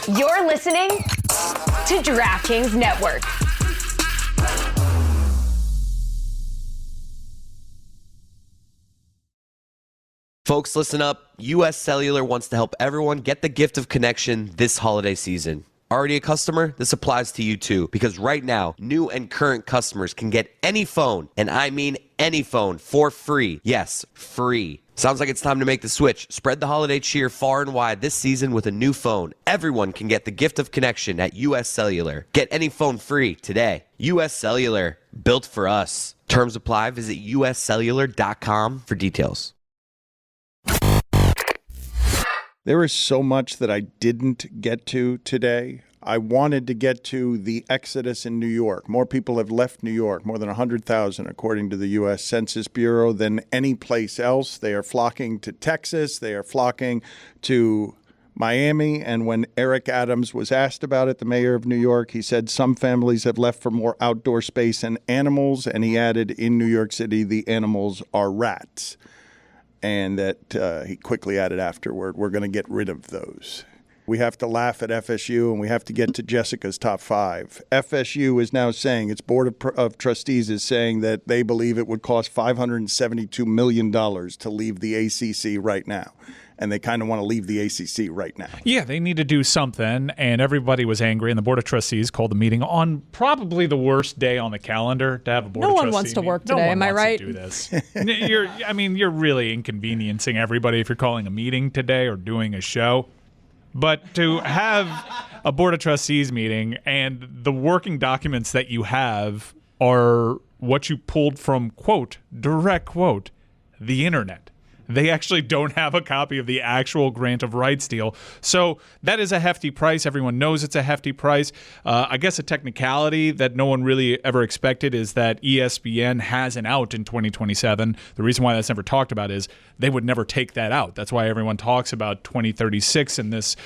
You're listening to DraftKings Network. Folks, listen up. US Cellular wants to help everyone get the gift of connection this holiday season. Already a customer? This applies to you too, because right now, new and current customers can get any phone, and I mean any phone, for free. Yes, free. Sounds like it's time to make the switch. Spread the holiday cheer far and wide this season with a new phone. Everyone can get the gift of connection at US Cellular. Get any phone free today. US Cellular, built for us. Terms apply. Visit uscellular.com for details. There is so much that I didn't get to today. I wanted to get to the exodus in New York. More people have left New York, more than 100,000, according to the U.S. Census Bureau, than any place else. They are flocking to Texas. They are flocking to Miami. And when Eric Adams was asked about it, the mayor of New York, he said some families have left for more outdoor space and animals. And he added, in New York City, the animals are rats. And that he quickly added afterward, we're going to get rid of those. We have to laugh at FSU, and we have to get to Jessica's top five. FSU is now saying, its board of trustees is saying that they believe it would cost $572 million to leave the ACC right now. And they kind of want to leave the ACC right now. Yeah, they need to do something, and everybody was angry, and the Board of Trustees called the meeting on probably the worst day on the calendar to have a Board of Trustees. No one wants to work today, am I right? No one wants to do this. You're really inconveniencing everybody if you're calling a meeting today or doing a show. But to have a Board of Trustees meeting and the working documents that you have are what you pulled from, quote, direct quote, the internet. They actually don't have a copy of the actual grant of rights deal. So that is a hefty price. Everyone knows it's a hefty price. I guess a technicality that no one really ever expected is that ESPN has an out in 2027. The reason why that's never talked about is they would never take that out. That's why everyone talks about 2036 in this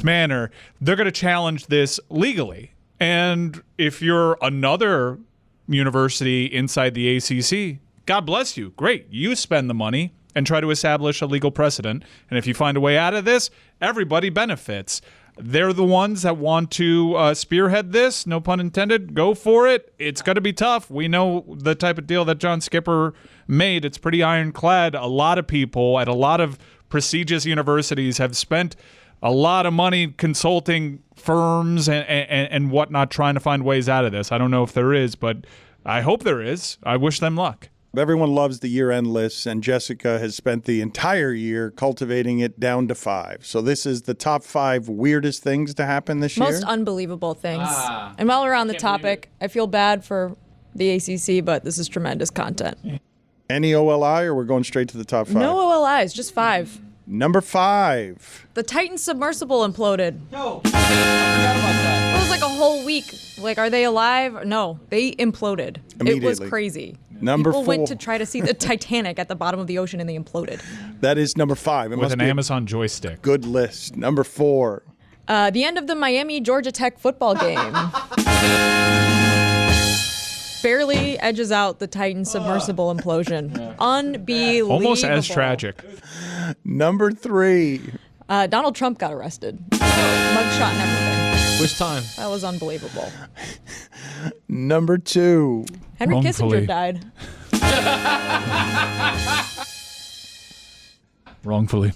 manner. They're going to challenge this legally. And if you're another university inside the ACC, God bless you. Great. You spend the money and try to establish a legal precedent. And if you find a way out of this, everybody benefits. They're the ones that want to spearhead this. No pun intended. Go for it. It's going to be tough. We know the type of deal that John Skipper made. It's pretty ironclad. A lot of people at a lot of prestigious universities have spent a lot of money consulting firms and whatnot trying to find ways out of this. I don't know if there is, but I hope there is. I wish them luck. Everyone loves the year-end lists, and Jessica has spent the entire year cultivating it down to 5. So this is the top 5 weirdest things to happen this year? Most unbelievable things. And while we're on the topic, I feel bad for the ACC, but this is tremendous content. Any OLI, or we're going straight to the top 5? No OLIs, just 5. Number 5. The Titan submersible imploded. No, I forgot about that. It was like a whole week. Like, are they alive? No, they imploded. It was crazy. Number People 4. went to try to see the Titanic at the bottom of the ocean, and they imploded. That is number 5. With an Amazon joystick. Good list. Number 4. The end of the Miami-Georgia Tech football game. Barely edges out the Titan submersible implosion. Yeah. Unbelievable. Almost as tragic. Number 3. Donald Trump got arrested. Mugshot and everything. Which time? That was unbelievable. Number 2. Henry Wrongfully. Kissinger died. Wrongfully.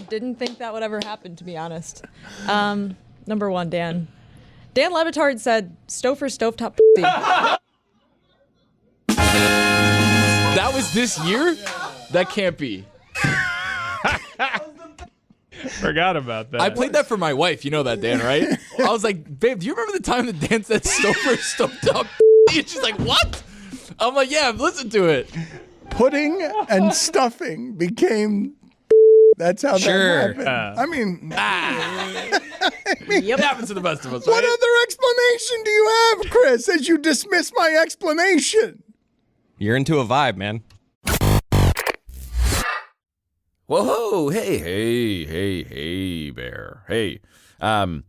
Didn't think that would ever happen, to be honest. Number 1, Dan. Dan Le Batard said, Stouffer stovetop pussy. That was this year? That can't be. Forgot about that. I played that for my wife. You know that, Dan, right? I was like, babe, do you remember the time that Dan said Stouffer stovetop? And she's like, what? I'm like, yeah, I've listened to it. Pudding and stuffing became... That's how that happened. I mean... Yep. It happens to the best of us, right? What other explanation do you have, Chris, as you dismiss my explanation? You're into a vibe, man. Whoa, hey, Bear. Hey, where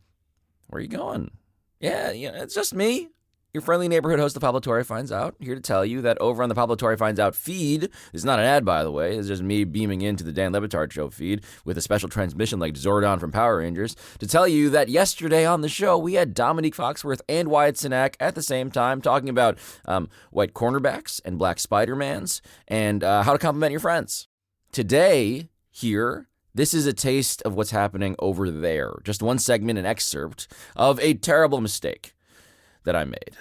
are you going? Yeah, it's just me. your friendly neighborhood host of Pablo Torre Finds Out, here to tell you that over on the Pablo Torre Finds Out feed, it's not an ad, by the way, it's just me beaming into the Dan Le Batard Show feed with a special transmission like Zordon from Power Rangers, to tell you that yesterday on the show, we had Dominique Foxworth and Wyatt Cenac at the same time talking about white cornerbacks and black Spider-Mans and how to compliment your friends. Today, here, this is a taste of what's happening over there. Just one segment, an excerpt of a terrible mistake that I made.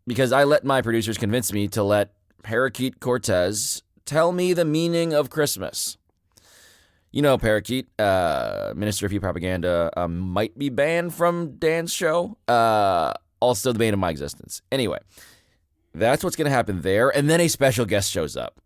Because I let my producers convince me to let Parakeet Cortes tell me the meaning of Christmas. You know, Parakeet, Minister of Youth Propaganda, might be banned from Dan's show. Also the bane of my existence. Anyway, that's what's going to happen there. And then a special guest shows up.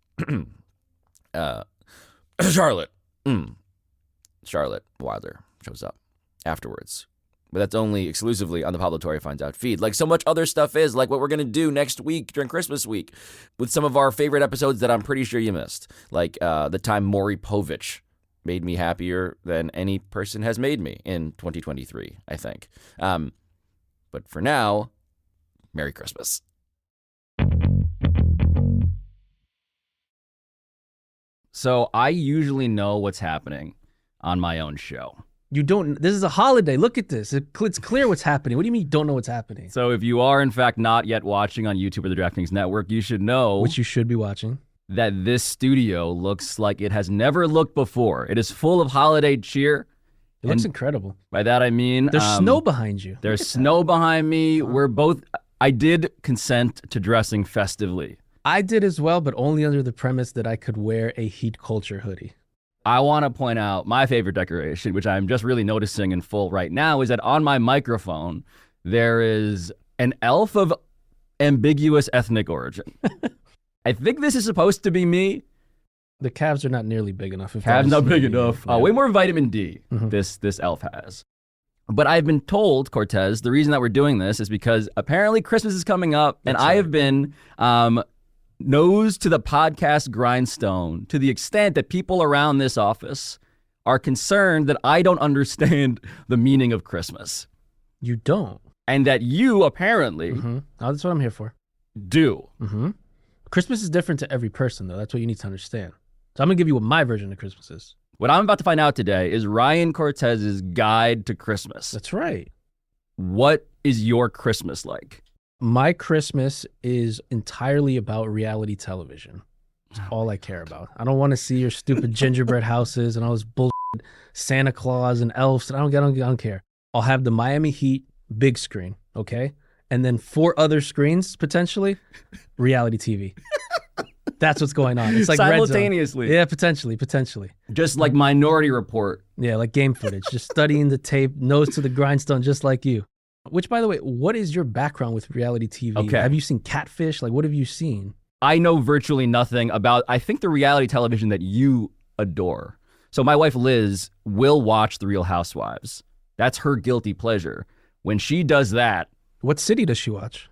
Charlotte Wilder shows up afterwards. But that's only exclusively on the Pablo Torre Finds Out feed. Like so much other stuff is, like what we're going to do next week during Christmas week with some of our favorite episodes that I'm pretty sure you missed. Like the time Maury Povich made me happier than any person has made me in 2023, I think. But for now, Merry Christmas. So I usually know what's happening on my own show. You don't. This is a holiday. Look at this. It's clear what's happening. What do you mean you don't know what's happening? So if you are, in fact, not yet watching on YouTube or the DraftKings Network, you should know... Which you should be watching. ...that this studio looks like it has never looked before. It is full of holiday cheer. It looks incredible. By that I mean... There's snow behind you. There's snow behind me. We're both... I did consent to dressing festively. I did as well, but only under the premise that I could wear a heat culture hoodie. I want to point out my favorite decoration, which I'm just really noticing in full right now, is that on my microphone, there is an elf of ambiguous ethnic origin. I think this is supposed to be me. The calves are not nearly big enough. Calves not big enough. Yeah. Way more vitamin D this elf has. But I've been told, Cortez, the reason that we're doing this is because apparently Christmas is coming up, and I have been... nose to the podcast grindstone to the extent that people around this office are concerned that I don't understand the meaning of Christmas. You don't. And that you apparently Oh, that's what I'm here for. do. Christmas is different to every person, though. That's what you need to understand. So I'm going to give you what my version of Christmas is. What I'm about to find out today is Ryan Cortez's guide to Christmas. That's right. What is your Christmas like? My Christmas is entirely about reality television. It's all I care about. I don't want to see your stupid gingerbread houses and all this bullshit Santa Claus and elves. I don't care. I'll have the Miami Heat big screen, okay? And then 4 other screens, potentially, reality TV. That's what's going on. It's like simultaneously. Red Zone. Yeah, potentially. Just like Minority Report. Yeah, like game footage. Just studying the tape, nose to the grindstone, just like you. Which, by the way, what is your background with reality TV? Okay. Have you seen Catfish? Like, what have you seen? I know virtually nothing about, I think, the reality television that you adore. So my wife, Liz, will watch The Real Housewives. That's her guilty pleasure. When she does that... What city does she watch?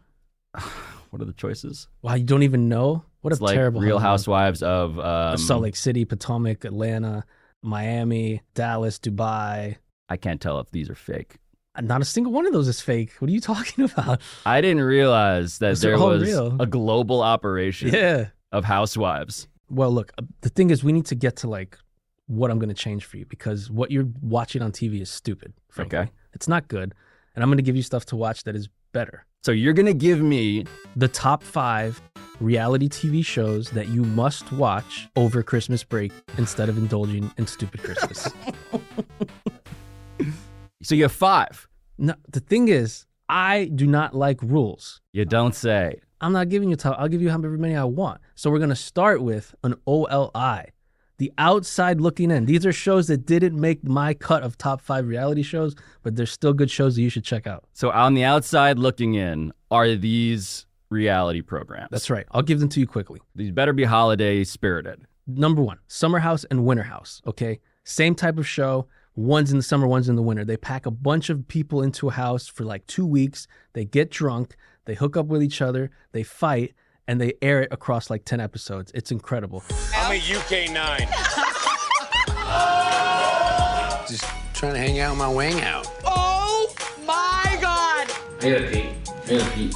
What are the choices? Wow, you don't even know? What It's a like terrible Real homework. Housewives of... Salt Lake City, Potomac, Atlanta, Miami, Dallas, Dubai. I can't tell if these are fake. Not a single one of those is fake. What are you talking about? I didn't realize that They're there all was real. a global operation Yeah. of housewives. Well, look, the thing is, we need to get to like what I'm going to change for you because what you're watching on TV is stupid. Frankly. Okay. It's not good. And I'm going to give you stuff to watch that is better. So you're going to give me... The top 5 reality TV shows that you must watch over Christmas break instead of indulging in stupid Christmas. So you have 5. No, the thing is, I do not like rules. You don't say. I'm not giving you I'll give you however many I want. So we're going to start with an OLI, the outside looking in. These are shows that didn't make my cut of top 5 reality shows, but they're still good shows that you should check out. So on the outside looking in are these reality programs. That's right. I'll give them to you quickly. These better be holiday spirited. Number 1, Summer House and Winter House, okay? Same type of show. One's in the summer, one's in the winter. They pack a bunch of people into a house for like 2 weeks. They get drunk. They hook up with each other. They fight. And they air it across like 10 episodes. It's incredible. I'm a UK9. Just trying to hang out with my wang out. Oh my God! I gotta pee.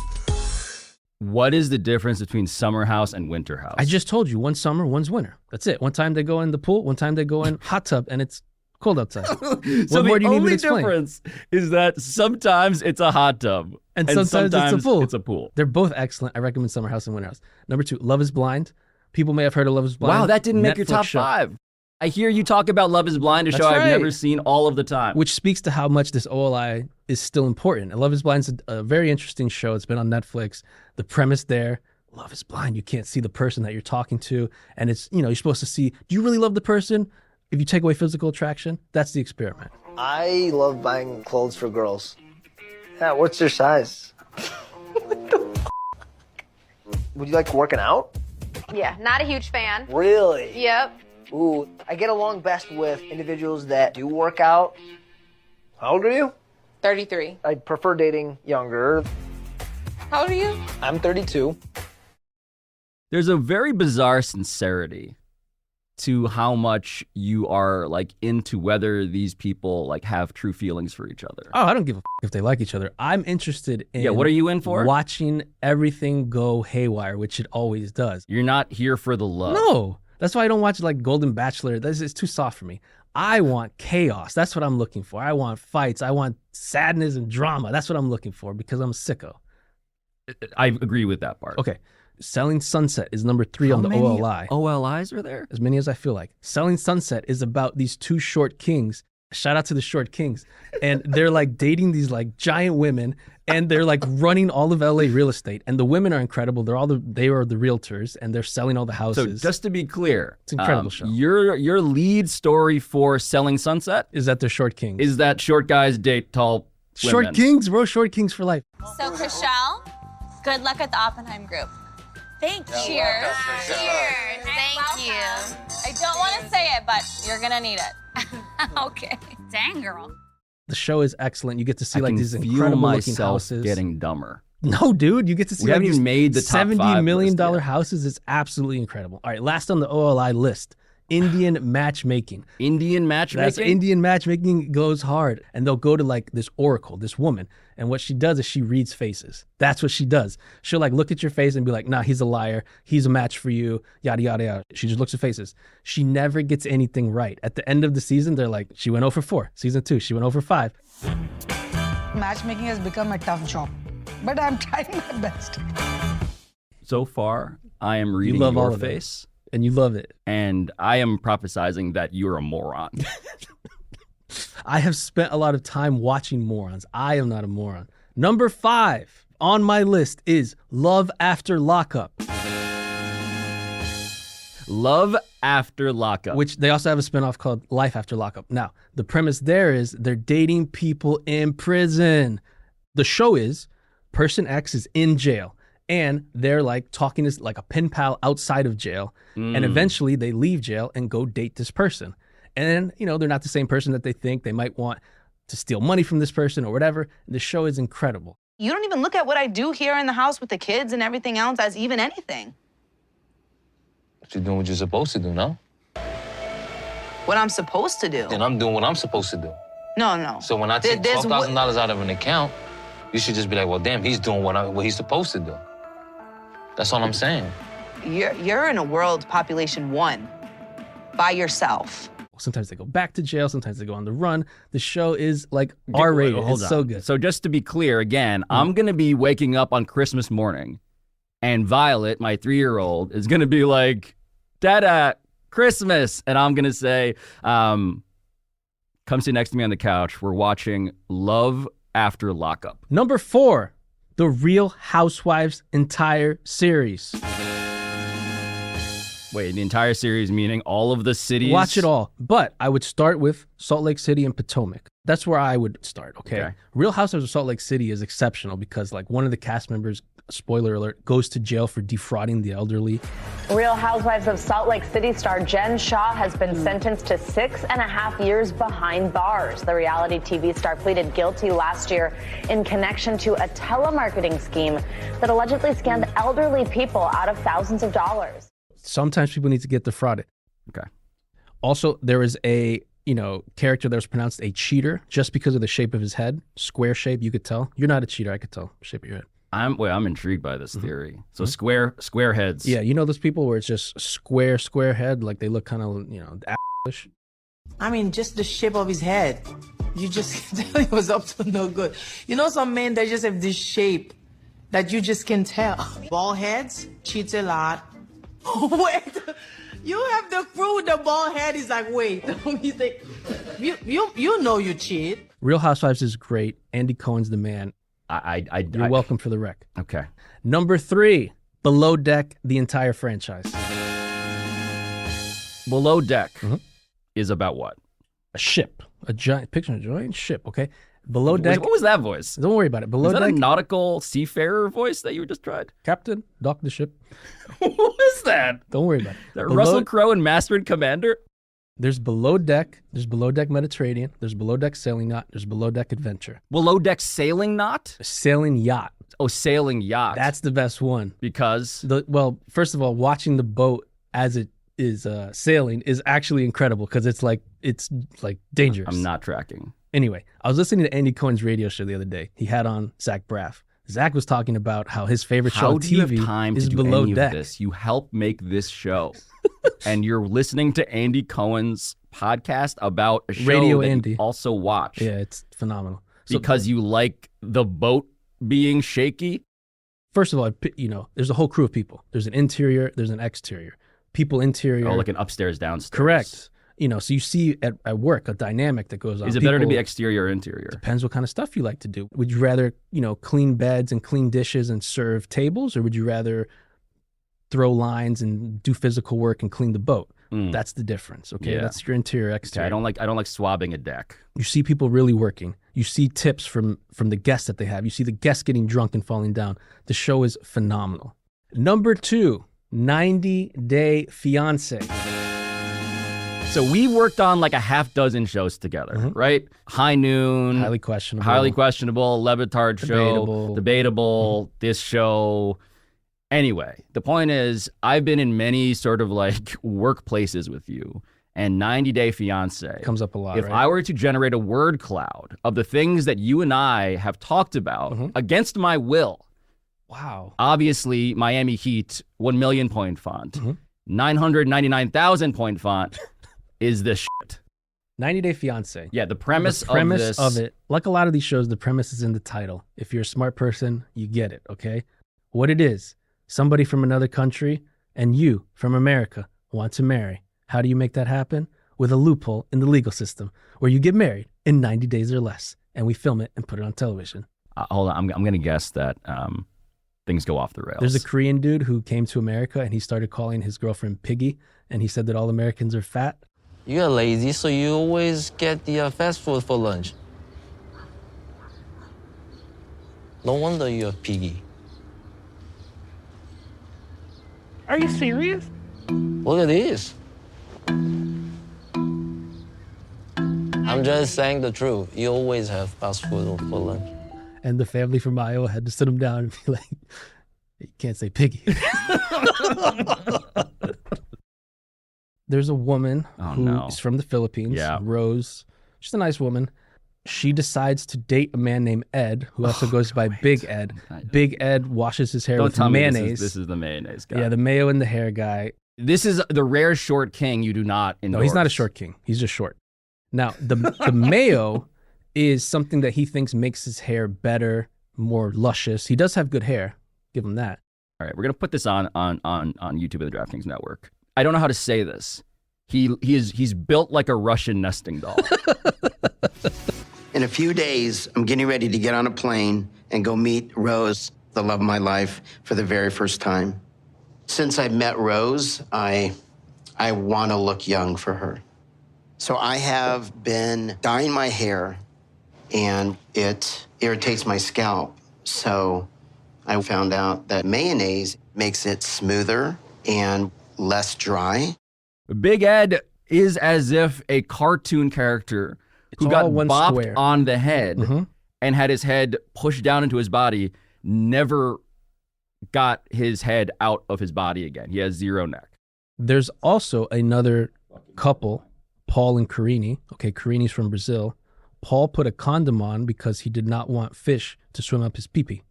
What is the difference between summer house and winter house? I just told you, one's summer, one's winter. That's it. One time they go in the pool, one time they go in hot tub, and it's cold outside. So what more the do you need me only to explain? difference is that sometimes it's a hot tub And sometimes it's a pool. It's a pool. They're both excellent. I recommend Summer House and Winter House. Number 2, Love is Blind. People may have heard of Love is Blind. Wow, that didn't make your Netflix top show. 5. I hear you talk about Love is Blind, a That's show I've right. never seen all of the time. Which speaks to how much this OLI is still important. And Love is Blind is a very interesting show. It's been on Netflix. The premise there, love is blind. You can't see the person that you're talking to. And it's, you're supposed to see, do you really love the person? If you take away physical attraction, that's the experiment. I love buying clothes for girls. Yeah, what's your size? Would you like working out? Yeah, not a huge fan. Really? Yep. Ooh, I get along best with individuals that do work out. How old are you? 33. I prefer dating younger. How old are you? I'm 32. There's a very bizarre sincerity to how much you are like into whether these people like have true feelings for each other. Oh, I don't give a if they like each other. I'm interested in what are you in for? Watching everything go haywire, which it always does. You're not here for the love. No. That's why I don't watch like Golden Bachelor. It's too soft for me. I want chaos. That's what I'm looking for. I want fights. I want sadness and drama. That's what I'm looking for because I'm a sicko. I agree with that part. Okay. Selling Sunset is number 3 on the OLI. OLIs are there? As many as I feel like. Selling Sunset is about these 2 short kings. Shout out to the short kings. And they're like dating these like giant women and they're like running all of LA real estate. And the women are incredible. They are the realtors and they're selling all the So houses. just to be clear, It's an incredible show. Your lead story for Selling Sunset Is that they're short kings. is that short guys date tall Short women. kings, bro. Short kings for life. So, Chriselle, good luck at the Oppenheim group. Thank you. Cheers. Cheers. Thank you. I don't want to say it, but you're going to need it. Okay. Dang, girl. The show is excellent. You get to see I like can these feel incredible looking myself houses. getting dumber. No, dude, you get to see We like haven't these even made the top 70 5 million list dollar yet. houses. It's absolutely incredible. All right, last on the OLI list, Indian matchmaking. Indian matchmaking? That's Indian matchmaking goes hard. And they'll go to like this oracle, this woman. And what she does is she reads faces. That's what she does. She'll like look at your face and be like, nah, he's a liar. He's a match for you. Yada, yada, yada. She just looks at faces. She never gets anything right. At the end of the season, they're like, she went 0 for 4. Season 2, she went 0 for 5. Matchmaking has become a tough job, but I'm trying my best. So far, I am reading love all your of it. face. And you love it. And I am prophesizing that you're a moron. I have spent a lot of time watching morons. I am not a moron. Number 5 on my list is Love After Lockup, Love After Lockup. which they also have a spinoff called Life After Lockup. Now, the premise there is they're dating people in prison. The show is person X is in jail and they're like talking to like a pen pal outside of jail. And eventually they leave jail and go date this person. And, they're not the same person that they think. They might want to steal money from this person or whatever. The show is incredible. You don't even look at what I do here in the house with the kids and everything else as even anything. But you're doing what you're supposed to do, no? What I'm supposed to do. And I'm doing what I'm supposed to do. No. So when I take $12,000 out of an account, you should just be like, well, damn, he's doing what he's supposed to do. That's all I'm saying. You're in a world population 1 by yourself. Sometimes they go back to jail. Sometimes they go on the run. The show is like R-rated. Hold It's on. so good. So just to be clear, again, I'm going to be waking up on Christmas morning and Violet, my 3-year-old, is going to be like, Dada, Christmas. And I'm going to say, come sit next to me on the couch. We're watching Love After Lockup. Number 4, The Real Housewives entire series. Wait, the entire series, meaning all of the cities? Watch it all. But I would start with Salt Lake City and Potomac. That's where I would start, okay? Real Housewives of Salt Lake City is exceptional because like one of the cast members, spoiler alert, goes to jail for defrauding the elderly. Real Housewives of Salt Lake City star Jen Shaw has been sentenced to 6.5 years behind bars. The reality TV star pleaded guilty last year in connection to a telemarketing scheme that allegedly scammed elderly people out of thousands of dollars. Sometimes people need to get defrauded. Okay. Also, there is a, character that was pronounced a cheater just because of the shape of his head. Square shape, you could tell. You're not a cheater, I could tell. Shape of your head. I'm intrigued by this theory. So square heads. Yeah, you know those people where it's just square head, like they look kind of, ass-ish? I mean, just the shape of his head. You just can tell he was up to no good. You know, some men, they just have this shape that you just can tell. Bald heads cheats a lot. Wait, you have the crew with the bald head. He's like, wait, you think you know you cheat. Real Housewives is great. Andy Cohen's the man. You're welcome for the rec. Okay. Number 3, Below Deck, the entire franchise. Below Deck is about what? A ship. A giant ship, okay? Below Deck. What was that voice? Don't worry about it. Below Is that Deck. a nautical seafarer voice that you just tried? Captain, dock the ship. What is that? Don't worry about it. That Russell Crowe and Master and Commander? There's Below Deck. There's Below Deck Mediterranean. There's Below Deck Sailing Yacht. There's Below Deck Adventure. Below Deck Sailing Knot? Sailing Yacht. Oh, Sailing Yacht. That's the best one. Because? Well, first of all, watching the boat as it is sailing is actually incredible because it's like dangerous. I'm not tracking. Anyway, I was listening to Andy Cohen's radio show the other day. He had on Zach Braff. Zach was talking about how his favorite show on TV How do you have time is to do Below any Deck. of this? You help make this show. And you're listening to Andy Cohen's podcast about a show Radio that Andy. you also watch. Yeah, it's phenomenal. Because you like the boat being shaky? First of all, there's a whole crew of people. There's an interior, there's an exterior. People interior. Oh, like an upstairs, downstairs. Correct. So you see at work a dynamic that goes on. Is it better to be exterior or interior? Depends what kind of stuff you like to do. Would you rather, clean beds and clean dishes and serve tables, or would you rather throw lines and do physical work and clean the boat? That's the difference. Okay, Yeah. that's your interior, exterior. Okay, I don't like swabbing a deck. You see people really working. You see tips from the guests that they have. You see the guests getting drunk and falling down. The show is phenomenal. Number 2, 90 Day Fiancé. So we worked on like a half dozen shows together, right? High Noon. Highly questionable. Levitard show. Debatable. This show. Anyway, the point is, I've been in many sort of like workplaces with you, and 90 Day Fiancé comes up a lot. If I were to generate a word cloud of the things that you and I have talked about against my will. Wow. Obviously, Miami Heat 1 million point font, 999,000 point font is the shit. 90 Day Fiancé. Yeah, the premise of it, like a lot of these shows, the premise is in the title. If you're a smart person, you get it, okay? What it is, somebody from another country and you from America want to marry. How do you make that happen? With a loophole in the legal system where you get married in 90 days or less, and we film it and put it on television. Hold on, I'm going to guess that things go off the rails. There's a Korean dude who came to America and he started calling his girlfriend Piggy, and he said that all Americans are fat. You're lazy, so you always get the fast food for lunch. No wonder you're piggy. Are you serious? Look at this. I'm just saying the truth. You always have fast food for lunch. And the family from Iowa had to sit him down and be like, you can't say Piggy. There's a woman who is from the Philippines, Rose. She's a nice woman. She decides to date a man named Ed, who also goes by Big Ed. Big Ed washes his hair with mayonnaise. This is the mayonnaise guy. Yeah, the mayo and the hair guy. This is the rare short king you do not endorse. No, he's not a short king. He's just short. Now, the mayo is something that he thinks makes his hair better, more luscious. He does have good hair. Give him that. All right, we're going to put this on YouTube of the DraftKings Network. I don't know how to say this. He's built like a Russian nesting doll. In a few days, I'm getting ready to get on a plane and go meet Rose, the love of my life, for the very first time. Since I met Rose, I want to look young for her. So I have been dyeing my hair, and it irritates my scalp. So I found out that mayonnaise makes it smoother and less dry. Big Ed is as if a cartoon character who got bopped on the head and had his head pushed down into his body never got his head out of his body again. He has zero neck. There's also another couple, Paul and Carini. Okay, Carini's from Brazil. Paul put a condom on because he did not want fish to swim up his pee-pee.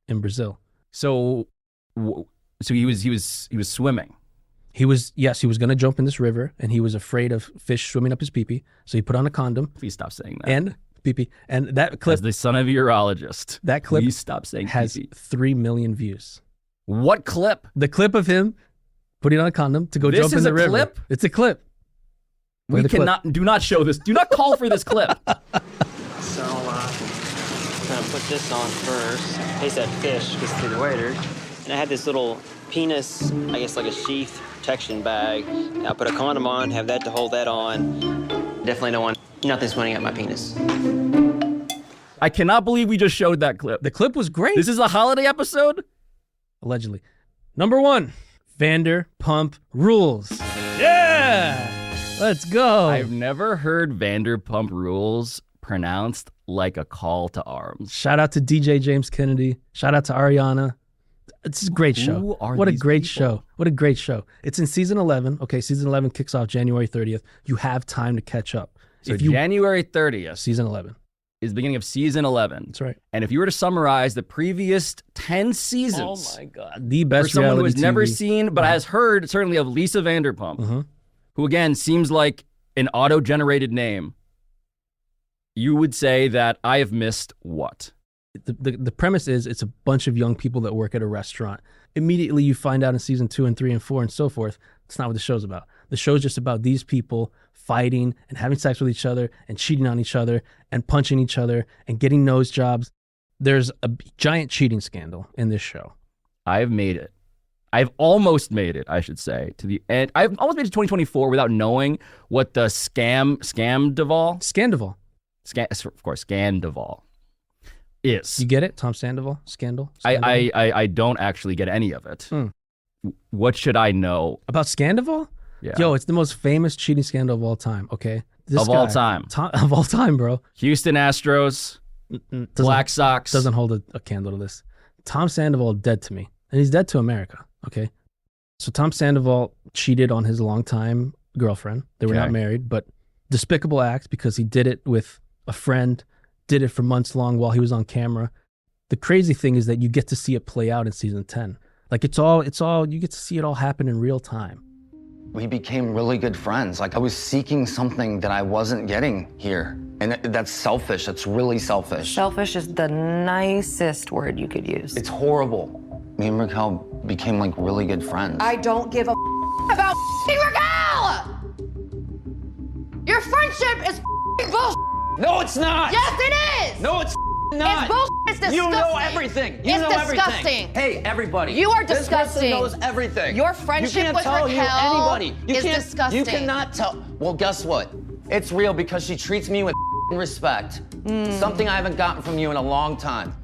in Brazil. So he was swimming. He was going to jump in this river, and he was afraid of fish swimming up his pee-pee, so he put on a condom. Please stop saying that. And pee-pee. And that clip... As the son of a urologist, that clip please stop saying has pee-pee. 3 million views. What clip? The clip of him putting on a condom to go jump in the river. Clip? It's a clip. We cannot... Do not show this. Do not call for this clip. So, I'm going to put this on first, in case that fish gets through the waiter. And I had this little penis, I guess like a sheath protection bag. And I put a condom on, have that to hold that on. Definitely don't want nothing swimming at my penis. I cannot believe we just showed that clip. The clip was great. This is a holiday episode? Allegedly. Number 1, Vanderpump Rules. Yeah! Let's go. I've never heard Vanderpump Rules pronounced like a call to arms. Shout out to DJ James Kennedy. Shout out to Ariana. It's a great show. What a great show. What a great show. It's in season 11. Okay, season 11 kicks off January 30th. You have time to catch up. So January 30th. Season 11. Is the beginning of season 11. That's right. And if you were to summarize the previous 10 seasons. Oh my God. The best for someone who has reality never TV. seen, but has heard certainly of Lisa Vanderpump, who again seems like an auto-generated name, you would say that I have missed what? The premise is it's a bunch of young people that work at a restaurant. Immediately you find out in season 2 and 3 and 4 and so forth, that's not what the show's about. The show's just about these people fighting and having sex with each other and cheating on each other and punching each other and getting nose jobs. There's a giant cheating scandal in this show. I've made it. I've almost made it, I should say, to the end. I've almost made it to 2024 without knowing what the Scandival, of course, Scandival is. You get it? Tom Sandoval? Scandal? I don't actually get any of it. What should I know? About Scandival? Yeah. Yo, it's the most famous cheating scandal of all time, okay? Of all time, bro. Houston Astros, Black Sox. Doesn't hold a candle to this. Tom Sandoval dead to me, and he's dead to America, okay? So Tom Sandoval cheated on his longtime girlfriend. They were not married, but despicable act because he did it with a friend, did it for months long while he was on camera. The crazy thing is that you get to see it play out in season 10. Like it's all, you get to see it all happen in real time. We became really good friends. Like I was seeking something that I wasn't getting here. And that's selfish. That's really selfish. Selfish is the nicest word you could use. It's horrible. Me and Raquel became like really good friends. I don't give a about Raquel! Your friendship is bullshit. No, it's not. Yes, it is. No, it's not. It's bullshit. It's disgusting. You know everything. You know disgusting. Everything. Hey, everybody. You are This disgusting. person knows everything. Your friendship you can't with tell Raquel anybody. You is can't, disgusting. You cannot tell. Well, guess what? It's real because she treats me with respect. Something I haven't gotten from you in a long time.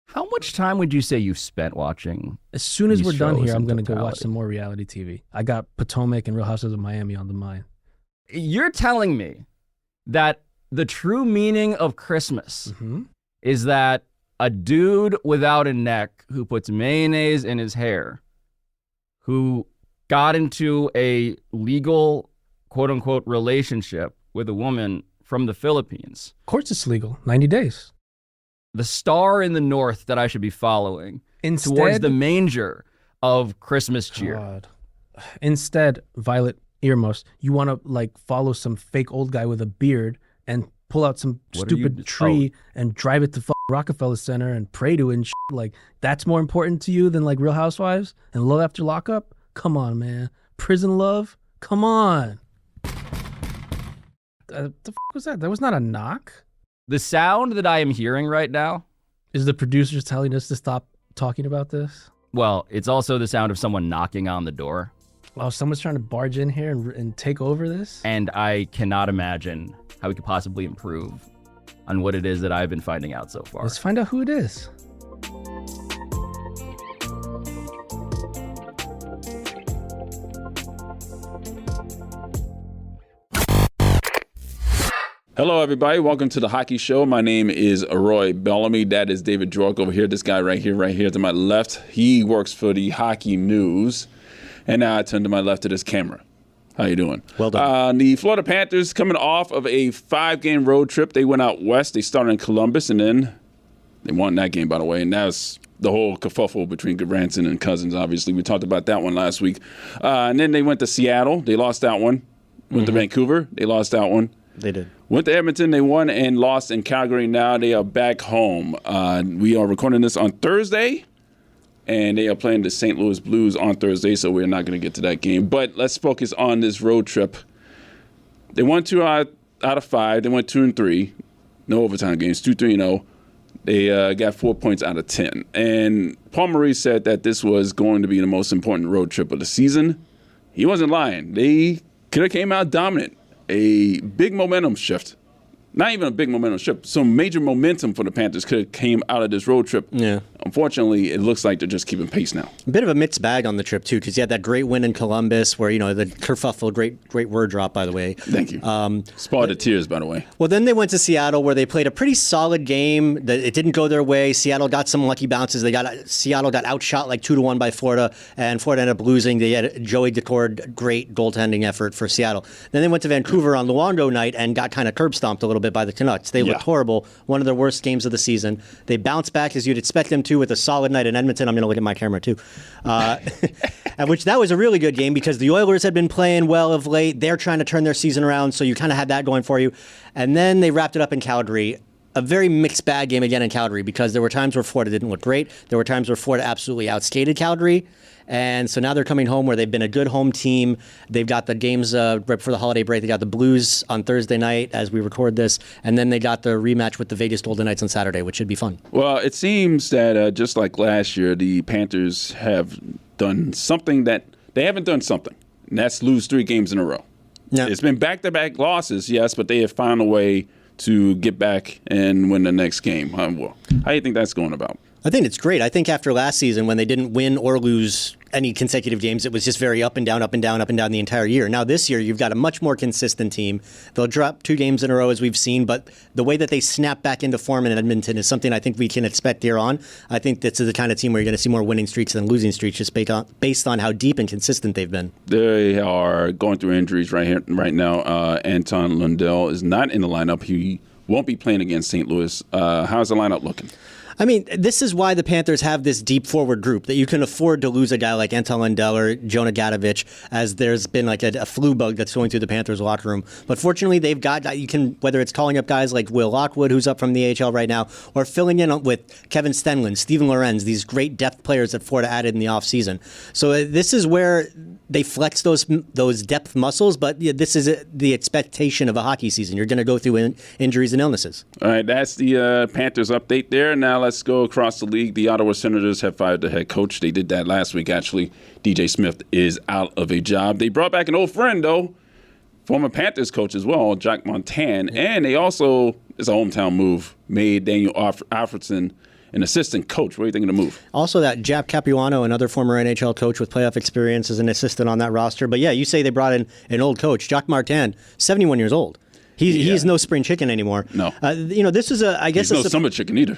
How much time would you say you've spent watching? As soon as these we're done shows here, I'm in going to go watch totality? some more reality TV. I got Potomac and Real Housewives of Miami on the mind. You're telling me that the true meaning of Christmas is that a dude without a neck who puts mayonnaise in his hair, who got into a legal, quote unquote, relationship with a woman from the Philippines. Of course it's legal. 90 days. The star in the north that I should be following towards the manger of Christmas cheer. God. Instead, Violet Earmuffs, you want to like follow some fake old guy with a beard and pull out some stupid tree and drive it to Rockefeller Center and pray to it and shit. Like that's more important to you than like Real Housewives and Love After Lockup? Come on, man. Prison Love? Come on. The fuck was that? That was not a knock. The sound that I am hearing right now is the producers telling us to stop talking about this. Well, it's also the sound of someone knocking on the door. Oh, someone's trying to barge in here and take over this? And I cannot imagine how we could possibly improve on what it is that I've been finding out so far. Let's find out who it is. Hello, everybody. Welcome to the Hockey Show. My name is Roy Bellamy. That is David Dwork over here. This guy right here to my left. He works for the Hockey News. And now I turn to my left to this camera. How you doing? Well done. The Florida Panthers coming off of a 5-game road trip. They went out west. They started in Columbus, and then they won that game, by the way. And that's the whole kerfuffle between Granson and Cousins, obviously. We talked about that one last week. And then they went to Seattle. They lost that one. Went to Vancouver. They lost that one. They did. Went to Edmonton. They won and lost in Calgary. Now they are back home. We are recording this on Thursday, and they are playing the St. Louis Blues on Thursday, so we're not going to get to that game. But let's focus on this road trip. They won 2 out of 5. They went 2 and 3. No overtime games. 2-3-0. They got 4 points out of 10. And Paul Maurice said that this was going to be the most important road trip of the season. He wasn't lying. They could have came out dominant. A big momentum shift. Not even a big momentum shift. Some major momentum for the Panthers could have came out of this road trip. Yeah. Unfortunately, it looks like they're just keeping pace now. A bit of a mixed bag on the trip, too, because you had that great win in Columbus where, the kerfuffle, great word drop, by the way. Thank you. Spoiled the tears, by the way. Well, then they went to Seattle where they played a pretty solid game. It didn't go their way. Seattle got some lucky bounces. Seattle got outshot like 2-1 by Florida, and Florida ended up losing. They had Joey Decord, great goaltending effort for Seattle. Then they went to Vancouver on Luongo night and got kind of curb stomped a little bit by the Canucks. They looked horrible. One of their worst games of the season. They bounced back as you'd expect them to with a solid night in Edmonton. I'm going to look at my camera too. Which that was a really good game because the Oilers had been playing well of late. They're trying to turn their season around, so you kind of had that going for you. And then they wrapped it up in Calgary. A very mixed bag game again in Calgary because there were times where Florida didn't look great. There were times where Florida absolutely outskated Calgary. And so now they're coming home where they've been a good home team. They've got the games right before the holiday break. They got the Blues on Thursday night as we record this. And then they got the rematch with the Vegas Golden Knights on Saturday, which should be fun. Well, it seems that just like last year, the Panthers have done something that they haven't done something. And that's lose 3 games in a row. No. It's been back-to-back losses, yes, but they have found a way to get back and win the next game. How do you think that's going about? I think it's great. I think after last season, when they didn't win or lose any consecutive games, it was just very up and down, up and down, up and down the entire year. Now this year, you've got a much more consistent team. They'll drop 2 games in a row, as we've seen, but the way that they snap back into form in Edmonton is something I think we can expect here on. I think this is the kind of team where you're going to see more winning streaks than losing streaks, just based on how deep and consistent they've been. They are going through injuries right now. Anton Lundell is not in the lineup. He won't be playing against St. Louis. How's the lineup looking? I mean, this is why the Panthers have this deep forward group, that you can afford to lose a guy like Anton Lundell or Jonah Gadovich, as there's been like a flu bug that's going through the Panthers locker room. But fortunately, they've got, you can, whether it's calling up guys like Will Lockwood, who's up from the AHL right now, or filling in with Kevin Stenlund, Steven Lorenz, these great depth players that Florida added in the offseason. So this is where they flex those depth muscles, but this is the expectation of a hockey season. You're going to go through injuries and illnesses. All right, that's the Panthers update there. Now let's go across the league. The Ottawa Senators have fired the head coach. They did that last week, actually. DJ Smith is out of a job. They brought back an old friend, though, former Panthers coach as well, Jack Montan. And they also, it's a hometown move, made Daniel Alfredson an assistant coach. What do you think of the move? Also, that Jap Capuano, another former NHL coach with playoff experience, as an assistant on that roster. But yeah, you say they brought in an old coach, Jacques Martin, 71 years old. He's no spring chicken anymore. No. This is he's no summer chicken either.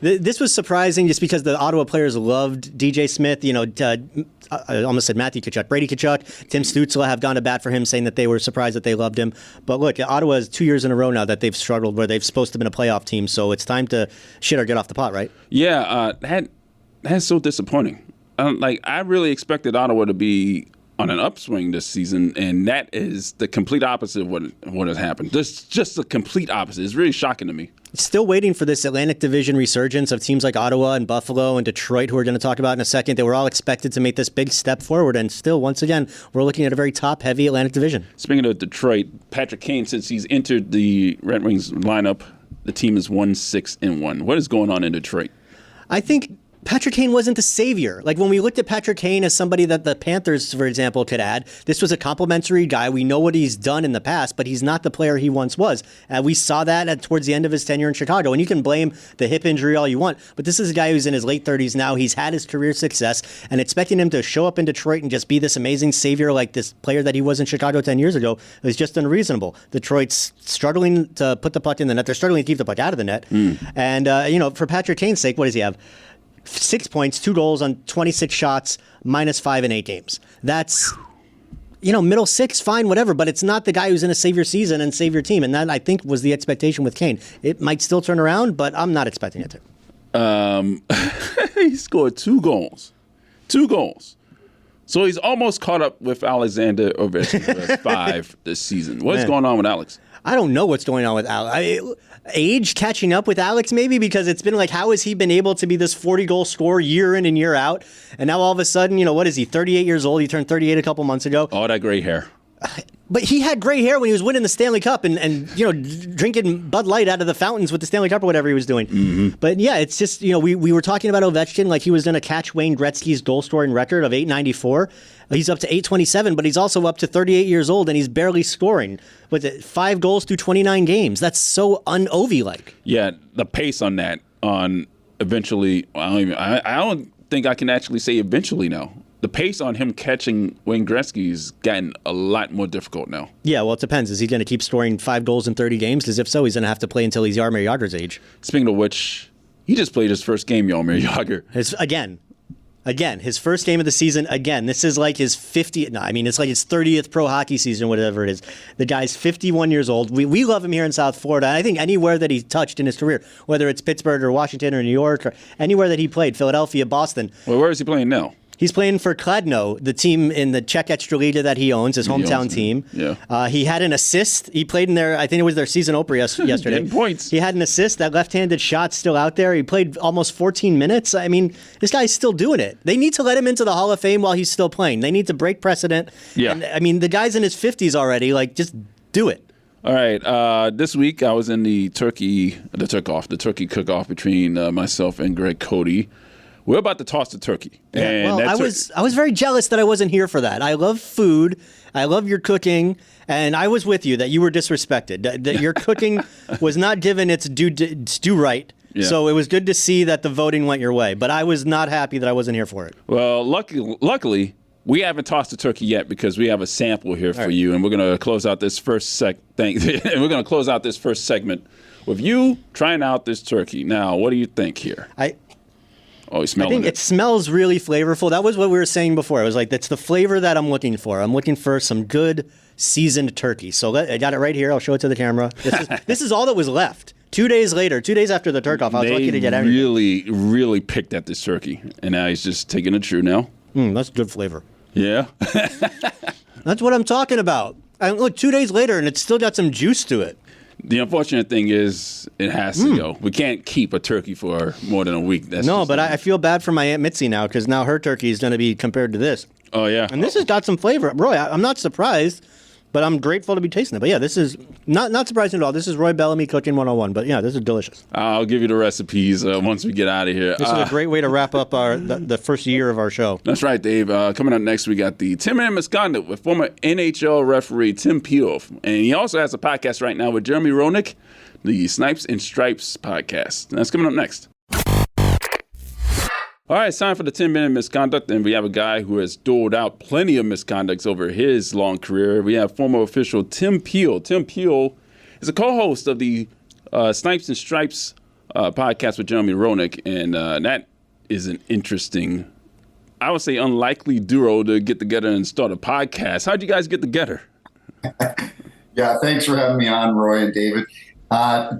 This was surprising just because the Ottawa players loved DJ Smith. I almost said Matthew Tkachuk. Brady Tkachuk, Tim Stützle have gone to bat for him, saying that they were surprised that they loved him. But look, Ottawa is 2 years in a row now that they've struggled where they've supposed to have been a playoff team. So it's time to shit or get off the pot, right? Yeah, that's so disappointing. I really expected Ottawa to be on an upswing this season, and that is the complete opposite of what has happened. This just the complete opposite. It's really shocking to me. Still waiting for this Atlantic Division resurgence of teams like Ottawa and Buffalo and Detroit, who we're going to talk about in a second. They were all expected to make this big step forward, and still, once again, we're looking at a very top-heavy Atlantic Division. Speaking of Detroit, Patrick Kane, since he's entered the Red Wings lineup, the team is 1-6-1. What is going on in Detroit? I think Patrick Kane wasn't the savior. Like, when we looked at Patrick Kane as somebody that the Panthers, for example, could add, this was a complimentary guy. We know what he's done in the past, but he's not the player he once was. We saw that towards the end of his tenure in Chicago. And you can blame the hip injury all you want, but this is a guy who's in his late 30s now. He's had his career success, and expecting him to show up in Detroit and just be this amazing savior like this player that he was in Chicago 10 years ago is just unreasonable. Detroit's struggling to put the puck in the net. They're struggling to keep the puck out of the net. And, for Patrick Kane's sake, what does he have? 6 points, 2 goals on 26 shots, -5 in 8 games. That's, middle six, fine, whatever, but it's not the guy who's in a save your season and save your team. And that, I think, was the expectation with Kane. It might still turn around, but I'm not expecting it to. He scored 2 goals. 2 goals. So he's almost caught up with Alexander Ovechkin, who has 5 this season. What's Man. going on with Alex? I don't know what's going on with Alex. Age catching up with Alex, maybe, because it's been like, how has he been able to be this 40-goal scorer year in and year out? And now all of a sudden, what is he, 38 years old? He turned 38 a couple months ago. All that gray hair. But he had gray hair when he was winning the Stanley Cup and drinking Bud Light out of the fountains with the Stanley Cup or whatever he was doing. Mm-hmm. But yeah, it's just, we were talking about Ovechkin like he was going to catch Wayne Gretzky's goal scoring record of 894. He's up to 827, but he's also up to 38 years old and he's barely scoring. With 5 goals through 29 games. That's so un-Ovi-like. Yeah, the pace on that, eventually, I don't think I can actually say eventually now. The pace on him catching Wayne Gretzky's gotten a lot more difficult now. Yeah, well, it depends. Is he going to keep scoring 5 goals in 30 games? Because if so, he's going to have to play until he's Jaromir Jagr's age. Speaking of which, he just played his first game, Jaromir Jagr. Again, his first game of the season. Again, this is like his 50th. No, I mean, it's like his 30th pro hockey season, whatever it is. The guy's 51 years old. We love him here in South Florida. I think anywhere that he's touched in his career, whether it's Pittsburgh or Washington or New York or anywhere that he played, Philadelphia, Boston. Well, where is he playing now? He's playing for Kladno, the team in the Czech Extraliga that he owns, his hometown team. Yeah. He had an assist. He played in I think it was their season opener yesterday. Getting points. He had an assist. That left-handed shot's still out there. He played almost 14 minutes. I mean, this guy's still doing it. They need to let him into the Hall of Fame while he's still playing. They need to break precedent. Yeah. And, I mean, the guy's in his 50s already. Like, just do it. All right. This week I was in the turkey cook-off between myself and Greg Cody. We're about to toss the turkey. Yeah, well, I was very jealous that I wasn't here for that. I love food. I love your cooking. And I was with you that you were disrespected, that your cooking was not given its due right. Yeah. So it was good to see that the voting went your way. But I was not happy that I wasn't here for it. Well, luckily, we haven't tossed the turkey yet because we have a sample here for you. And we're going to close out this first segment with you trying out this turkey. Now, what do you think here? You smelling I think it smells really flavorful. That was what we were saying before. I was like, that's the flavor that I'm looking for. I'm looking for some good seasoned turkey. So I got it right here. I'll show it to the camera. This is all that was left. 2 days later, 2 days after the turk-off, I was lucky to get everything. Really picked at this turkey. And now he's just taking it true now. That's good flavor. Yeah? That's what I'm talking about. And look, 2 days later, and it's still got some juice to it. The unfortunate thing is it has to go. We can't keep a turkey for more than a week. But I feel bad for my Aunt Mitzi now because now her turkey is going to be compared to this. Oh, yeah. And this has got some flavor. Roy, I'm not surprised, but I'm grateful to be tasting it. But yeah, this is not surprising at all. This is Roy Bellamy Cooking 101. But yeah, this is delicious. I'll give you the recipes once we get out of here. This is a great way to wrap up the first year of our show. That's right, Dave. Coming up next, we got the 10-minute misconduct with former NHL referee Tim Peel. And he also has a podcast right now with Jeremy Roenick, the Snipes and Stripes podcast. And that's coming up next. All right, it's time for the 10-minute misconduct, and we have a guy who has doled out plenty of misconducts over his long career. We have former official Tim Peel. Tim Peel is a co-host of the Snipes and Stripes podcast with Jeremy Roenick, and that is an interesting, I would say unlikely duo to get together and start a podcast. How'd you guys get together? Yeah, thanks for having me on, Roy and David.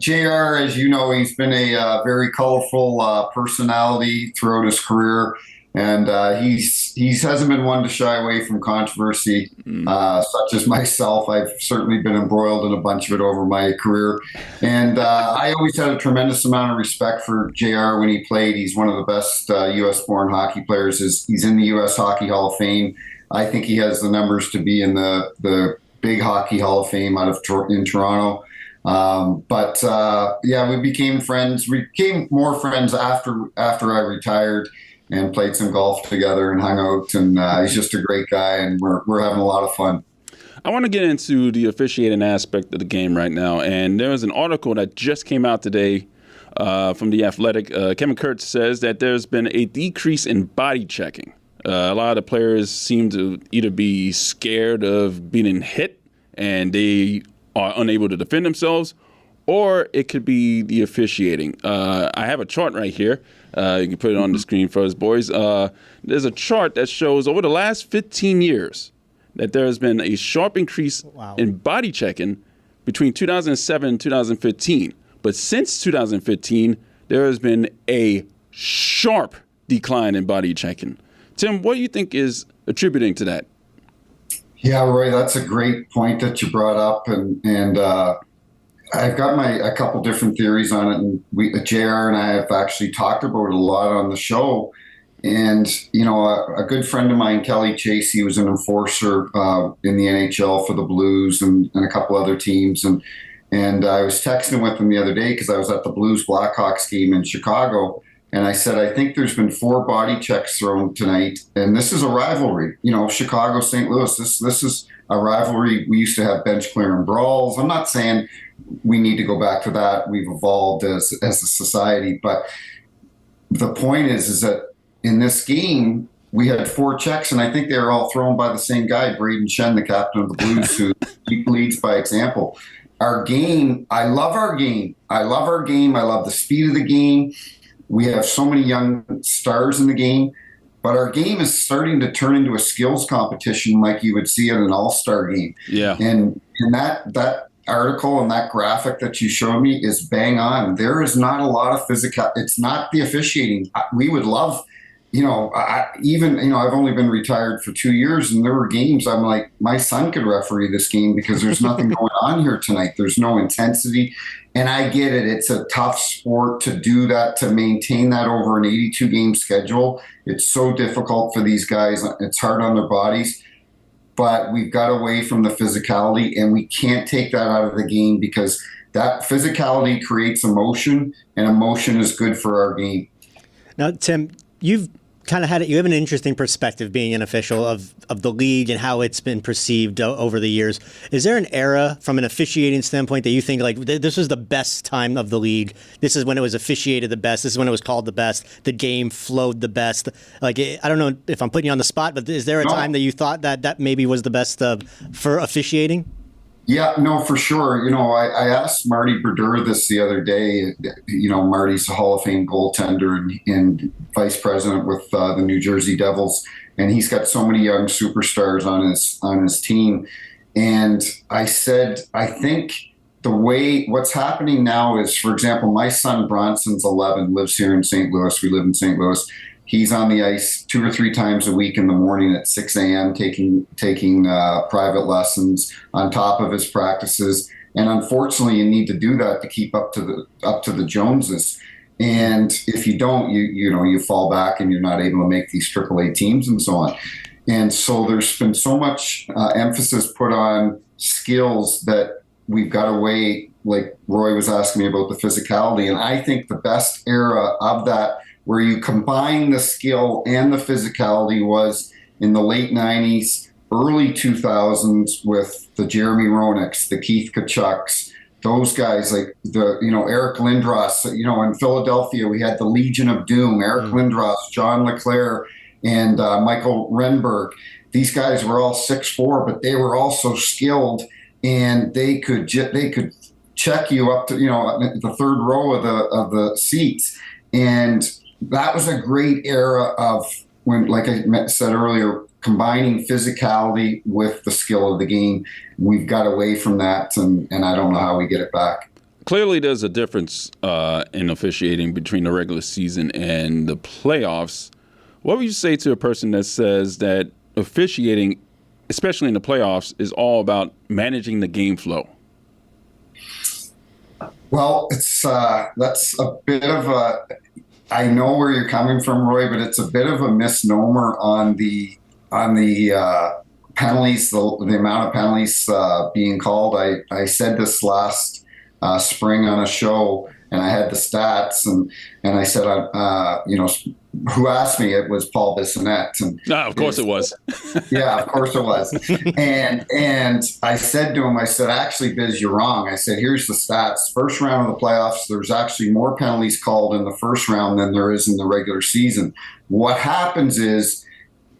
JR, as you know, he's been a very colorful personality throughout his career, and he hasn't been one to shy away from controversy, such as myself. I've certainly been embroiled in a bunch of it over my career, and I always had a tremendous amount of respect for JR when he played. He's one of the best U.S.-born hockey players. He's in the U.S. Hockey Hall of Fame. I think he has the numbers to be in the big Hockey Hall of Fame in Toronto. We became friends. We became more friends after I retired and played some golf together and hung out. And he's just a great guy, and we're having a lot of fun. I want to get into the officiating aspect of the game right now. And there was an article that just came out today from The Athletic. Kevin Kurtz says that there's been a decrease in body checking. A lot of the players seem to either be scared of being hit and they are unable to defend themselves, or it could be the officiating. I have a chart right here. You can put it on the screen for us, boys. There's a chart that shows over the last 15 years that there has been a sharp increase in body checking between 2007 and 2015. But since 2015, there has been a sharp decline in body checking. Tim, what do you think is attributing to that? Yeah, Roy, that's a great point that you brought up, and I've got a couple different theories on it, and JR and I have actually talked about it a lot on the show. And a good friend of mine, Kelly Chase, he was an enforcer in the NHL for the Blues and a couple other teams, and I was texting with him the other day because I was at the Blues Blackhawks game in Chicago. And I said, I think there's been 4 body checks thrown tonight. And this is a rivalry, Chicago, St. Louis. This is a rivalry. We used to have bench clearing brawls. I'm not saying we need to go back to that. We've evolved as a society. But the point is that in this game, we had 4 checks, and I think they were all thrown by the same guy, Braden Shen, the captain of the Blues, who leads by example. Our game, I love our game. I love the speed of the game. We have so many young stars in the game, but our game is starting to turn into a skills competition like you would see at an all-star game. Yeah. And that article and that graphic that you showed me is bang on. There is not a lot of physical. It's not the officiating. We would love, I've only been retired for 2 years, and there were games I'm like, my son could referee this game because there's nothing going on here tonight. There's no intensity. And I get it. It's a tough sport to do that, to maintain that over an 82-game schedule. It's so difficult for these guys. It's hard on their bodies. But we've got away from the physicality, and we can't take that out of the game because that physicality creates emotion, and emotion is good for our game. Now, Tim, you've kind of you have an interesting perspective being an official of the league and how it's been perceived over the years. Is there an era from an officiating standpoint that you think like this was the best time of the league? This is when it was officiated the best. This is when it was called the best. The game flowed the best. Like, I don't know if I'm putting you on the spot, but is there a time that you thought that maybe was the best for officiating? Yeah, no, for sure. I asked Marty Brodeur this the other day. Marty's a Hall of Fame goaltender and vice president with the New Jersey Devils, and he's got so many young superstars on his team. And I said, I think what's happening now is, for example, my son Bronson's 11, lives here in St. Louis. We live in St. Louis. He's on the ice 2 or 3 times a week in the morning at 6 a.m. taking private lessons on top of his practices. And unfortunately, you need to do that to keep up to the Joneses. And if you don't, you fall back and you're not able to make these AAA teams and so on. And so there's been so much emphasis put on skills that we've got away. Like Roy was asking me about the physicality, and I think the best era of that, where you combine the skill and the physicality, was in the late 90s, early 2000s with the Jeremy Roenick's, the Keith Kachucks, those guys like Eric Lindros. In Philadelphia, we had the Legion of Doom, Eric Lindros, John LeClaire, and Michael Renberg. These guys were all 6'4", but they were also skilled, and they could check you up to the third row of the seats. And that was a great era of when, like I said earlier, combining physicality with the skill of the game. We've got away from that, and I don't know how we get it back. Clearly, there's a difference in officiating between the regular season and the playoffs. What would you say to a person that says that officiating, especially in the playoffs, is all about managing the game flow? Well, that's a bit of a. I know where you're coming from, Roy, but it's a bit of a misnomer on the penalties, the amount of penalties being called. I said this last spring on a show, and I had the stats, and I said, who asked me? It was Paul Bissonnette. And of course it was. Yeah, of course it was. And I said to him, actually, Biz, you're wrong. I said, here's the stats. First round of the playoffs, there's actually more penalties called in the first round than there is in the regular season. What happens is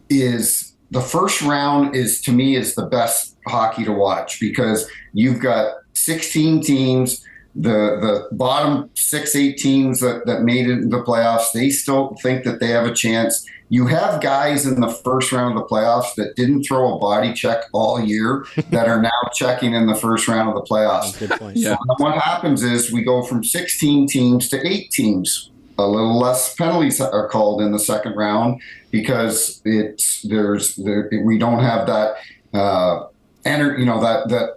the first round to me is the best hockey to watch, because you've got 16 teams. The bottom 6-8 teams that made it into the playoffs, they still think that they have a chance. You have guys in the first round of the playoffs that didn't throw a body check all year that are now checking in the first round of the playoffs. Good point. So what happens is we go from 16 teams to 8 teams. a little less penalties are called in the second round because we don't have that that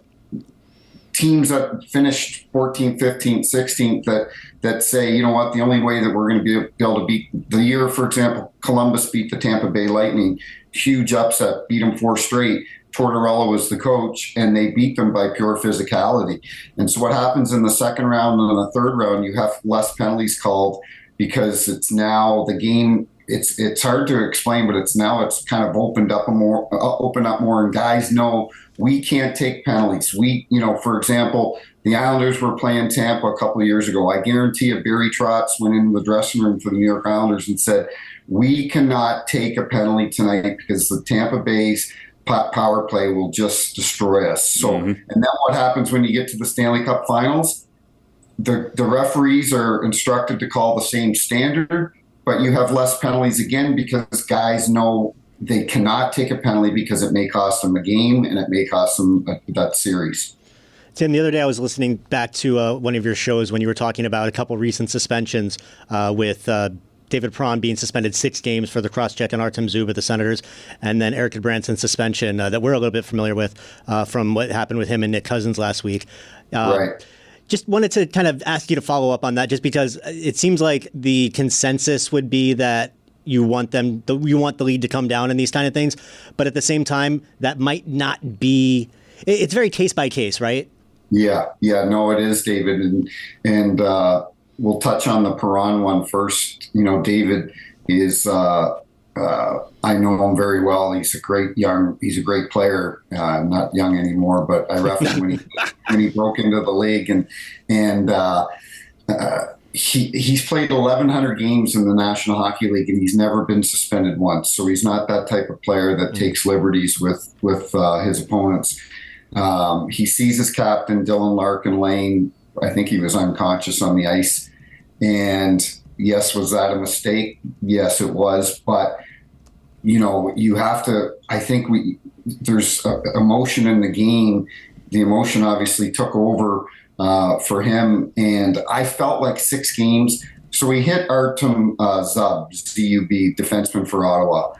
teams that finished 14th, 15th, 16th that say, you know what, the only way that we're going to be able to beat the year, for example, Columbus beat the Tampa Bay Lightning, huge upset, beat them 4 straight. Tortorella was the coach, and they beat them by pure physicality. And so what happens in the second round and the third round, you have less penalties called because it's now the game. It's hard to explain, but it's kind of opened up more, and guys know we can't take penalties. For example, the Islanders were playing Tampa a couple of years ago. I guarantee you Barry Trotz went into the dressing room for the New York Islanders and said, we cannot take a penalty tonight because the Tampa Bay's power play will just destroy us. So, And then what happens when you get to the Stanley Cup Finals? The referees are instructed to call the same standard, but you have less penalties again because guys know they cannot take a penalty because it may cost them a game and it may cost them that series. Tim, the other day I was listening back to one of your shows when you were talking about a couple recent suspensions with David Perron being suspended 6 games for the cross-check and Artem Zub at the Senators, and then Eric Goodbranson's suspension that we're a little bit familiar with from what happened with him and Nick Cousins last week. Right. Just wanted to kind of ask you to follow up on that, just because it seems like the consensus would be that you want the lead to come down in these kind of things, but at the same time, that might not be. It's very case by case, right? Yeah, no, it is, David, and we'll touch on the Perron one first. David is. I know him very well. He's a great player. Not young anymore, but I reffed him when he broke into the league, and he's played 1,100 games in the National Hockey League, and he's never been suspended once. So he's not that type of player that takes liberties with his opponents. He sees his captain, Dylan Larkin Lane. I think he was unconscious on the ice, and yes, was that a mistake? Yes, it was, but. You have to, I think there's emotion in the game. The emotion obviously took over for him. And I felt like 6 games. So we hit Artem Zub, Z-U-B, defenseman for Ottawa.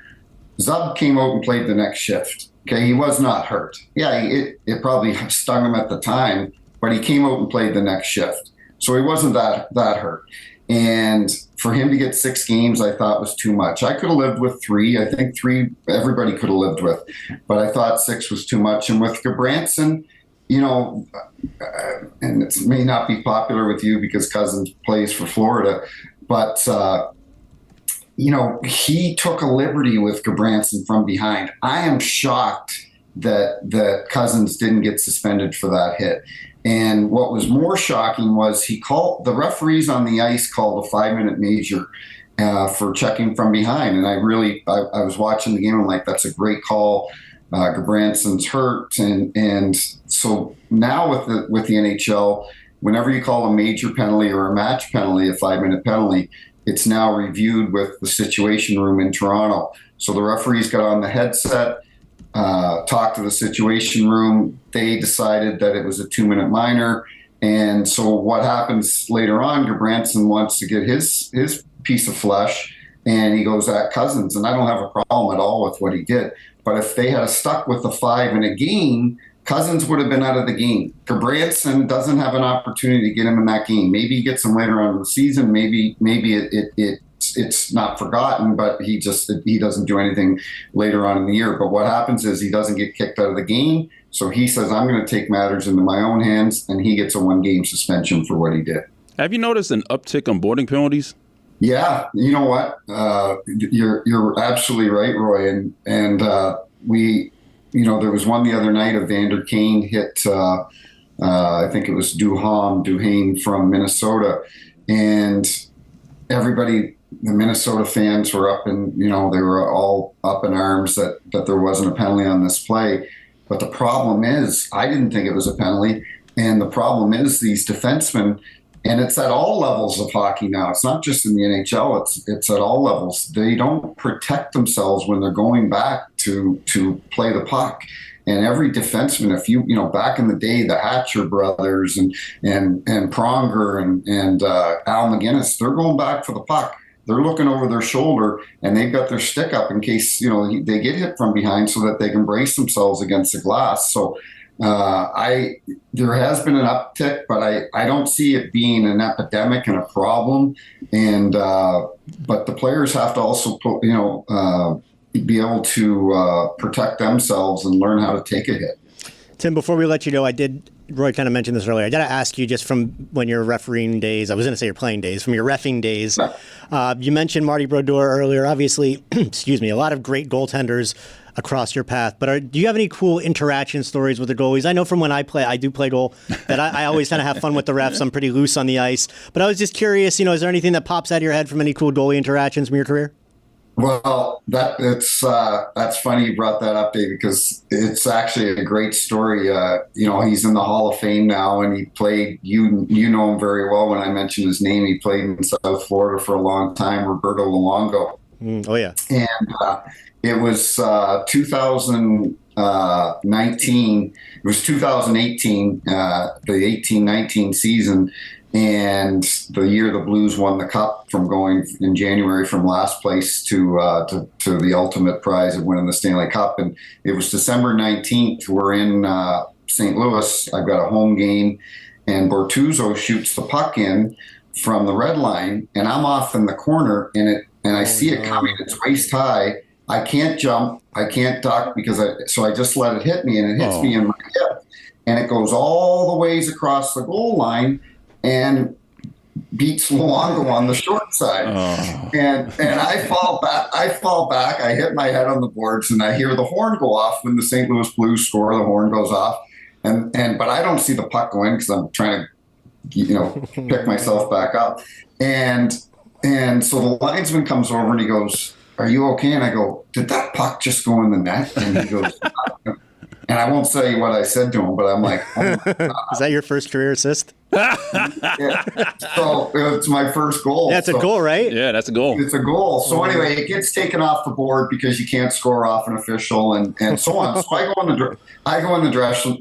Zub came out and played the next shift. Okay, he was not hurt. Yeah, it probably stung him at the time, but he came out and played the next shift. So he wasn't that hurt. And for him to get 6 games, I thought was too much. I could have lived with 3. I think 3 everybody could have lived with, but I thought 6 was too much. And with Goodbranson, and it may not be popular with you because Cousins plays for Florida, but he took a liberty with Goodbranson from behind. I am shocked that Cousins didn't get suspended for that hit. And what was more shocking was the referees on the ice called a 5-minute major for checking from behind. And I was watching the game and like, that's a great call. Goodbranson's hurt. And so now with the NHL, whenever you call a major penalty or a match penalty, a 5-minute penalty, it's now reviewed with the Situation Room in Toronto. So the referees got on the headset, talked to the Situation Room. They decided that it was a 2-minute minor. And so what happens later on, Goodbranson wants to get his piece of flesh, and he goes at Cousins. And I don't have a problem at all with what he did. But if they had stuck with the 5 in a game, Cousins would have been out of the game. Goodbranson doesn't have an opportunity to get him in that game. Maybe he gets him later on in the season. Maybe it's not forgotten, but he doesn't do anything later on in the year. But what happens is he doesn't get kicked out of the game. So he says, I'm going to take matters into my own hands, and he gets a 1-game suspension for what he did. Have you noticed an uptick on boarding penalties? Yeah, you know what? You're absolutely right, Roy. And there was one the other night. Evander Kane hit, I think it was Duhaime from Minnesota, and everybody, the Minnesota fans were up and, they were all up in arms that there wasn't a penalty on this play. But the problem is, I didn't think it was a penalty. And the problem is these defensemen, and it's at all levels of hockey now. It's not just in the NHL. It's at all levels. They don't protect themselves when they're going back to play the puck. And every defenseman, if you know, back in the day, the Hatcher brothers and Pronger and Al McGinnis, they're going back for the puck. They're looking over their shoulder, and they've got their stick up in case, you know, they get hit from behind so that they can brace themselves against the glass. So there has been an uptick, but I don't see it being an epidemic and a problem. And but the players have to also, you know, be able to protect themselves and learn how to take a hit. Tim, before we let you go, Roy kind of mentioned this earlier. I got to ask you, just from when your refereeing days, I was going to say your playing days, from your reffing days, you mentioned Marty Brodeur earlier. Obviously, excuse me, a lot of great goaltenders across your path. But do you have any cool interaction stories with the goalies? I know from when I do play goal, that I always kind of have fun with the refs. I'm pretty loose on the ice. But I was just curious, you know, is there anything that pops out of your head from any cool goalie interactions from your career? Well, that's funny you brought that up, Dave, because it's actually a great story. You know, he's in the Hall of Fame now, and he played. You know him very well. When I mentioned his name, he played in South Florida for a long time. Roberto Luongo. Oh yeah. And it was 2019. It was 2018, the 18-19 season. And the year the Blues won the Cup, from going in January from last place to the ultimate prize of winning the Stanley Cup. And it was December 19th. We're in St. Louis. I've got a home game, and Bortuzzo shoots the puck in from the red line, and I'm off in the corner, and I see it coming. It's waist high. I can't jump. I can't duck so I just let it hit me, and it hits me in my hip, and it goes all the ways across the goal line and beats Luongo on the short side. And I fall back. I hit my head on the boards, and I hear the horn go off when the St. Louis Blues score. The horn goes off, but I don't see the puck go in because I'm trying to, you know, pick myself back up. And so the linesman comes over and he goes, "Are you okay?" And I go, "Did that puck just go in the net?" And he goes, and I won't say what I said to him, but I'm like, "Oh my God." Is that your first career assist? Yeah. So it's my first goal. That's a goal, right? Yeah, that's a goal. It's a goal. So anyway, it gets taken off the board because you can't score off an official and so on. So I go in the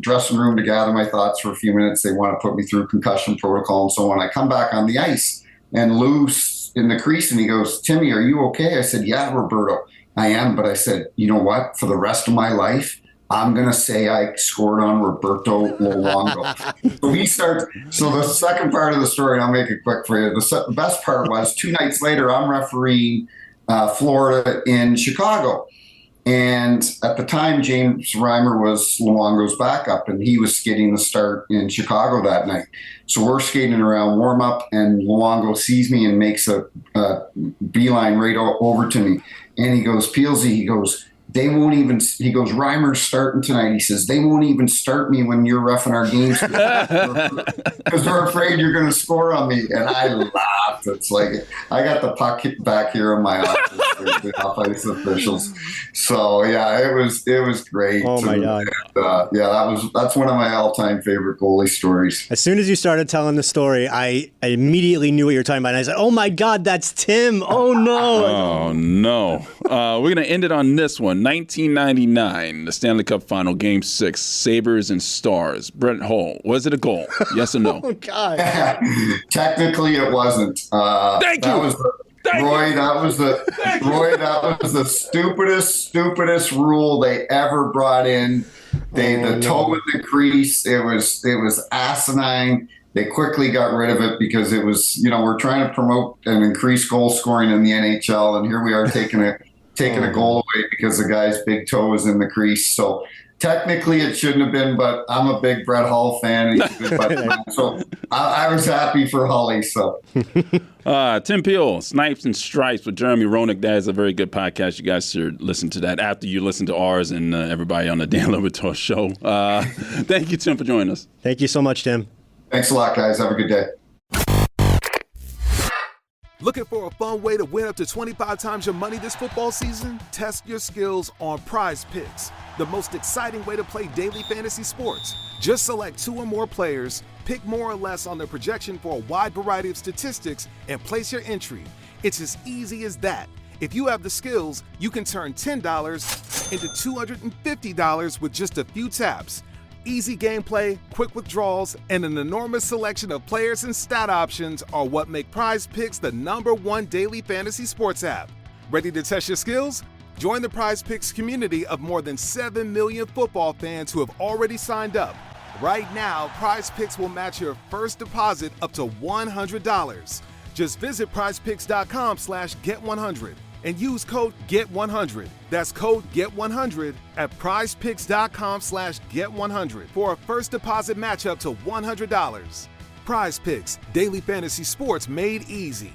dressing room to gather my thoughts for a few minutes. They want to put me through concussion protocol and so on. I come back on the ice, and Lou's in the crease, and he goes, "Timmy, are you okay?" I said, "Yeah, Roberto, I am." But I said, "You know what? For the rest of my life, I'm going to say I scored on Roberto Luongo." So the second part of the story, I'll make it quick for you. The best part was 2 nights later, I'm refereeing Florida in Chicago. And at the time, James Reimer was Luongo's backup, and he was skating the start in Chicago that night. So we're skating around warm-up, and Luongo sees me and makes a beeline right over to me. And he goes, "Peelsy," he goes, "They won't even," he goes, "Reimer's starting tonight." He says, "They won't even start me when you're reffing our games because they're afraid you're going to score on me." And I laughed. It's like, I got the puck back here in my office with the off-ice officials. So yeah, it was great. Oh my God. And, that's one of my all-time favorite goalie stories. As soon as you started telling the story, I immediately knew what you were talking about. And I said, "Oh my God, that's Tim." Oh no. Oh no. We're going to end it on this one. 1999, the Stanley Cup Final, Game 6, Sabres and Stars. Brett Hull, was it a goal? Yes or no? Oh, God. Technically, it wasn't. Thank you. That was the stupidest rule they ever brought in. The toe in the crease. It was asinine. They quickly got rid of it because it was, you know, we're trying to promote and increase goal scoring in the NHL, and here we are taking a goal away because the guy's big toe was in the crease. So technically it shouldn't have been, but I'm a big Brett Hull fan. So I was happy for Hully. So Tim Peel, Snipes and Stripes with Jeremy Roenick. That is a very good podcast. You guys should listen to that after you listen to ours and everybody on the Dan Le Batard show. Thank you, Tim, for joining us. Thank you so much, Tim. Thanks a lot, guys. Have a good day. Looking for a fun way to win up to 25 times your money this football season? Test your skills on Prize Picks, the most exciting way to play daily fantasy sports. Just select 2 or more players, pick more or less on their projection for a wide variety of statistics, and place your entry. It's as easy as that. If you have the skills, you can turn $10 into $250 with just a few taps. Easy gameplay, quick withdrawals, and an enormous selection of players and stat options are what make Prize Picks the #1 daily fantasy sports app. Ready to test your skills? Join the Prize Picks community of more than 7 million football fans who have already signed up. Right now, Prize Picks will match your first deposit up to $100. Just visit prizepicks.com/get100 and use code GET100. That's code GET100 at prizepicks.com/get100 for a first deposit match up to $100. Prize Picks, daily fantasy sports made easy.